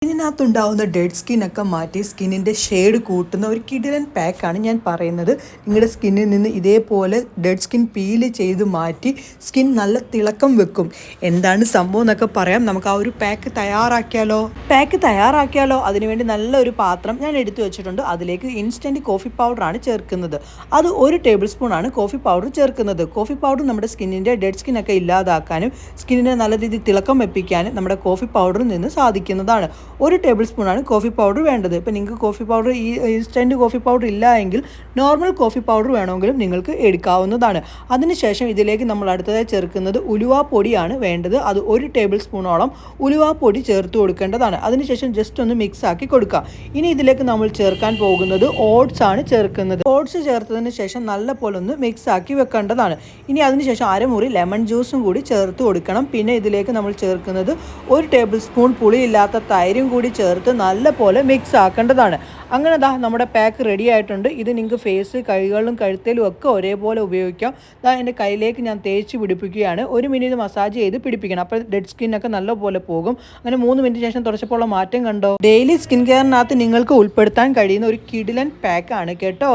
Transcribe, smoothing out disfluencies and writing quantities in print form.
ഇതിനകത്തുണ്ടാവുന്ന dead സ്കിന്നൊക്കെ മാറ്റി സ്കിന്നിൻ്റെ ഷെയ്ഡ് കൂട്ടുന്ന ഒരു കിടിലൻ പാക്കാണ് ഞാൻ പറയുന്നത്. നിങ്ങളുടെ സ്കിന്നിൽ നിന്ന് ഇതേപോലെ ഡെഡ് സ്കിൻ പീല് ചെയ്ത് മാറ്റി സ്കിൻ നല്ല തിളക്കം വെക്കും. എന്താണ് സംഭവം എന്നൊക്കെ പറയാം. നമുക്ക് ആ ഒരു പാക്ക് തയ്യാറാക്കിയാലോ. അതിനുവേണ്ടി നല്ലൊരു പാത്രം ഞാൻ എടുത്തു വെച്ചിട്ടുണ്ട്. അതിലേക്ക് ഇൻസ്റ്റൻറ്റ് കോഫി പൗഡറാണ് ചേർക്കുന്നത്. അത് 1 ടേബിൾ സ്പൂൺ ആണ് കോഫി പൗഡർ ചേർക്കുന്നത്. കോഫി പൗഡർ നമ്മുടെ സ്കിന്നിൻ്റെ ഡെഡ് സ്കിന്നൊക്കെ ഇല്ലാതാക്കാനും സ്കിന്നിനെ നല്ല രീതിയിൽ തിളക്കം വെപ്പിക്കാനും നമ്മുടെ കോഫി പൗഡറിൽ നിന്ന് സാധിക്കുന്നതാണ്. 1 ടേബിൾ സ്പൂണാണ് കോഫി പൗഡർ വേണ്ടത്. ഇപ്പോൾ നിങ്ങൾക്ക് coffee powder instant coffee powder ഇല്ല എങ്കിൽ നോർമൽ കോഫി പൗഡർ വേണമെങ്കിലും നിങ്ങൾക്ക് എടുക്കാവുന്നതാണ്. അതിനുശേഷം ഇതിലേക്ക് നമ്മൾ അടുത്തതായി ചേർക്കുന്നത് ഉലുവാപ്പൊടിയാണ് വേണ്ടത്. അത് 1 ടേബിൾ സ്പൂണോളം ഉലുവാപ്പൊടി ചേർത്ത് കൊടുക്കേണ്ടതാണ്. അതിനുശേഷം ജസ്റ്റ് ഒന്ന് മിക്സ് ആക്കി കൊടുക്കുക. ഇനി ഇതിലേക്ക് നമ്മൾ ചേർക്കാൻ പോകുന്നത് ഓട്സ് ആണ് ചേർക്കുന്നത്. ഓട്സ് ചേർത്തതിന് ശേഷം നല്ല പോലെ ഒന്ന് മിക്സ് ആക്കി വെക്കേണ്ടതാണ്. ഇനി അതിനുശേഷം അരമുറി ലെമൺ ജ്യൂസും കൂടി ചേർത്ത് കൊടുക്കണം. പിന്നെ ഇതിലേക്ക് നമ്മൾ ചേർക്കുന്നത് 1 ടേബിൾ സ്പൂൺ പുളിയില്ലാത്ത തൈരും കൂടി ചേർത്ത് നല്ല പോലെ മിക്സ് ആക്കേണ്ടതാണ്. അങ്ങനെ നമ്മുടെ പാക്ക് റെഡി ആയിട്ടുണ്ട്. ഇത് നിങ്ങൾക്ക് ഫേസ്, കൈകളിലും കഴുത്തിലും ഒക്കെ ഒരേപോലെ ഉപയോഗിക്കാം. എൻ്റെ കയ്യിലേക്ക് ഞാൻ തേച്ച് പിടിപ്പിക്കുകയാണ്. 1 മിനിറ്റ് മസാജ് ചെയ്ത് പിടിപ്പിക്കണം. അപ്പോൾ ഡെഡ് സ്കിന്നൊക്കെ നല്ലപോലെ പോകും. അങ്ങനെ 3 മിനിറ്റ് ശേഷം തുടച്ചപ്പോൾ മാറ്റം കണ്ടോ? ഡെയിലി സ്കിൻ കെയറിനകത്ത് നിങ്ങൾക്ക് ഉൾപ്പെടുത്താൻ കഴിയുന്ന ഒരു കിടിലൻ പാക്കാണ് കേട്ടോ.